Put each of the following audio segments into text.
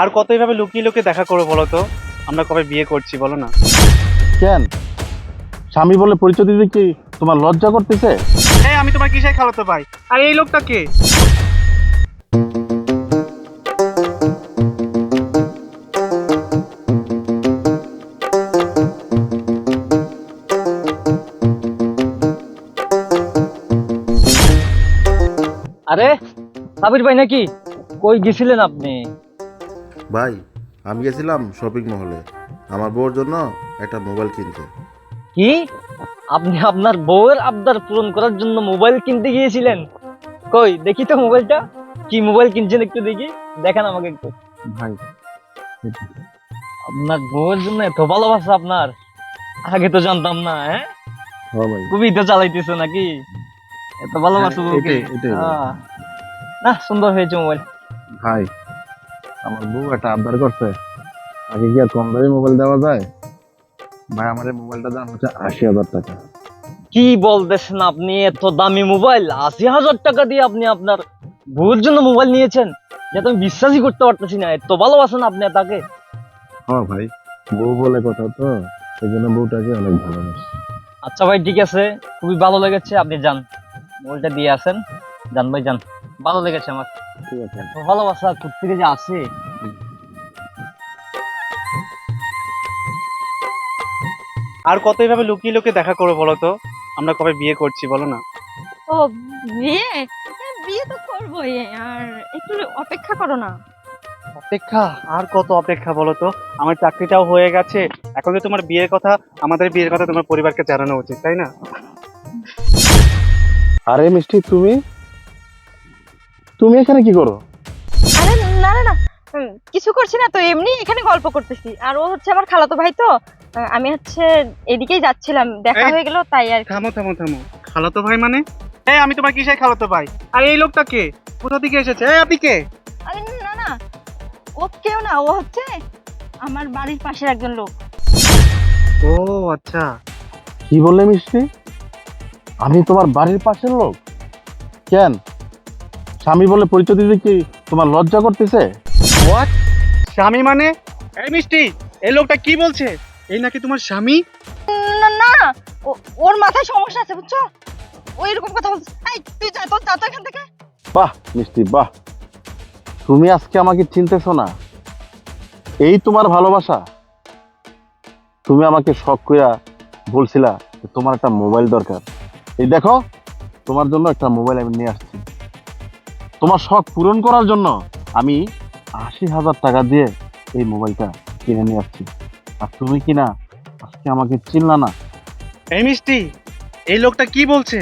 আর কত এভাবে লুকিয়ে লুকিয়ে দেখা করো বলো তো? আমরা কবে বিয়ে করছি বলো না? কেন? স্বামী বলে পরিচয় দিতে কি তোমার লজ্জা করতেছে? হ্যাঁ, আমি তোমার কিসে খালাতো ভাই। আর এই লোকটা কে? আরে সাবির ভাই নাকি? কই গেছিলেন আপনি? ভাই, আমি গেছিলাম শপিং মহলে আমার বউর জন্য একটা মোবাইল কিনতে। কি, আপনি আপনার বউয়ের আবদার পূরণ করার জন্য মোবাইল কিনতে গিয়েছিলেন? কই দেখি তো মোবাইলটা। কি মোবাইল কিনছেন একটু দেখি, দেখান আমাকে একটু। ভাই, আপনার বউয়ের জন্য এত ভালোবাসা আপনার, আগে তো জানতাম না। হ্যাঁ, হ্যাঁ ভাই, খুবই তো চালাইতেছো নাকি? এত ভালোবাসো হ্যাঁ, বউকে? এটাই ভাই। না, সুন্দর হয়েছে মোবাইল। ভাই, আমার বউ একটা আবদার করছে, আগে কি আর কম দামি মোবাইল দেওয়া যায়? ভাই, আমার এই মোবাইলটার দাম হচ্ছে 80,000 টাকা। কি বলতেছেন আপনি? এত দামি মোবাইল 80,000 টাকা দিয়ে আপনি আপনার বউয়ের জন্য মোবাইল নিয়েছেন? যেটা আমি বিশ্বাসই করতে পারতেছি না। এত ভালোবাসেন আপনি তাকে? হ্যাঁ ভাই, বউ বলে কথা তো, এই জন্য বউটাকে অনেক ভালোবাসি। আচ্ছা ভাই, ঠিক আছে, খুবই ভালো লেগেছে। আপনি যান, মোবাইলটা দিয়ে আসেন। যান ভাই, যান। ভালো লেগেছে আমার। ঠিক আছে। এত ভালোবাসা কোথেকে যে আসে। আর কত এভাবে লুকিয়ে লুকিয়ে দেখা করো বলো তো? আমরা কবে বিয়ে করছি বলো না? ও, বিয়ে? হ্যাঁ, বিয়ে তো করবোই। আর একটু অপেক্ষা করো না। অপেক্ষা? আর কত অপেক্ষা বলো তো? আমার চাকরিটাও হয়ে গেছে। এখন যে তোমার বিয়ের কথা, আমাদের বিয়ের কথা তোমার পরিবারকে জানানো উচিত, তাই না? আরে মিষ্টি, তুমি তুমি এখানে কি করো? আরে না না না, কিছু করছি না তো, এমনি এখানে গল্প করতেছি। আর ও হচ্ছে আমার খালাতো ভাই তো, আমি হচ্ছে এদিকেই যাচ্ছিলাম, দেখা এই, হয়ে গেল তাই আর কি। থামো থামো থামো। খালাতো ভাই মানে? হ্যাঁ, আমি তোমার কিসে খালাতো ভাই। আর এই লোকটা কে? কোথা থেকে এসেছে? এই, আপনি কে? আরে না না, ও কেউ না, ও হচ্ছে আমার বাড়ির পাশের একজন লোক। ও আচ্ছা। কি বললে মিষ্টি? আমি তোমার বাড়ির পাশের লোক? কেন? স্বামী বলে পরিচয় দিতে কি তোমার লজ্জা করতেছে? হোয়াট? স্বামী মানে? এই মিষ্টি, এই লোকটা কি বলছে? এই নাকি তোমার স্বামী? না না, ওর মাথায় সমস্যা আছে বুঝছো, ও এরকম কথা বলছে। এই তুই যা তো, যা তো এখান থেকে। বাহ মিষ্টি, বাহ! তুমি আজকে আমাকে চিনতেছো না? এই তোমার ভালোবাসা? তুমি আমাকে শখ কইরা বলছিলা যে তোমার একটা মোবাইল দরকার। এই দেখো, তোমার জন্য একটা মোবাইল আমি নিয়ে আসছি। তোমার শখ পূরণ করার জন্য আমি 80,000 টাকা দিয়ে এই মোবাইলটা কিনে নিয়ে আসছি। আর তুমি কি না আজকে আমাকে চিনলা না? এই মিষ্টি, এই লোকটা কি বলছে?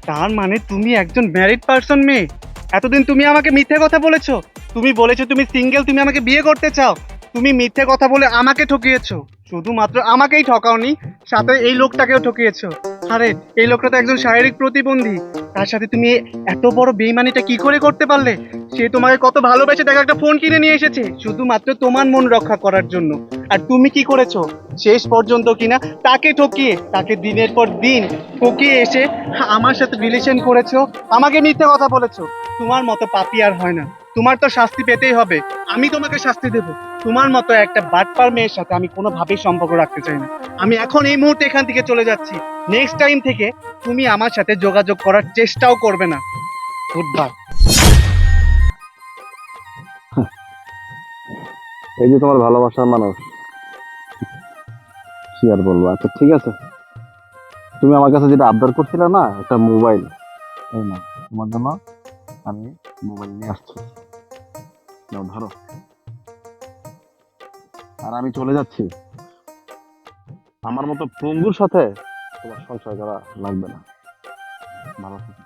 তার মানে তুমি একজন ম্যারিড পার্সন মেয়ে। এতদিন তুমি আমাকে মিথ্যে কথা বলেছো। তুমি বলেছো তুমি সিঙ্গেল, তুমি আমাকে বিয়ে করতে চাও। তুমি মিথ্যে কথা বলে আমাকে ঠকিয়েছো। শুধুমাত্র আমাকেই ঠকাওনি, সাথে এই লোকটাকেও ঠকিয়েছো। আরে, এই লোকটা তো একজন শারীরিক প্রতিবন্ধী। তার সাথে তুমি এত বড় বেইমানিটা কি করে করতে পারলে? সে তোমাকে কত ভালোবেসে দেখো একটা ফোন কিনে নিয়ে এসেছে শুধুমাত্র তোমার মন রক্ষা করার জন্য। আর তুমি কি করেছো? শেষ পর্যন্ত কিনা তাকে ঠকিয়ে, তাকে দিনের পর দিন ঠকিয়ে এসে আমার সাথে রিলেশন করেছো, আমাকে মিথ্যে কথা বলেছো। তোমার মতো পাপী আর হয় না। তোমার তো শাস্তি পেতেই হবে। আমি তোমাকে শাস্তি দেব। তোমার মতো একটা বাটপার মেয়ের সাথে আমি কোনোভাবেই সম্পর্ক রাখতে চাই না। আমি এখন এই মুহূর্তে এখান থেকে চলে যাচ্ছি। নেক্সট টাইম থেকে তুমি আমার সাথে যোগাযোগ করার চেষ্টাও করবে না। Good bye. এই যে তোমার ভালোবাসার মানুষ, কি আর বলবো। আচ্ছা ঠিক আছে, তুমি আমার কাছে যেটা আবদার করছিলে না, একটা মোবাইল, এই না, তোমার জন্য আমি মোবাইল নিয়ে আসছি। নাও ধরো। আর আমি চলে যাচ্ছি। আমার মতো পঙ্গুর সাথে তোমার সংসার করা লাগবে না। ভালো থেকো।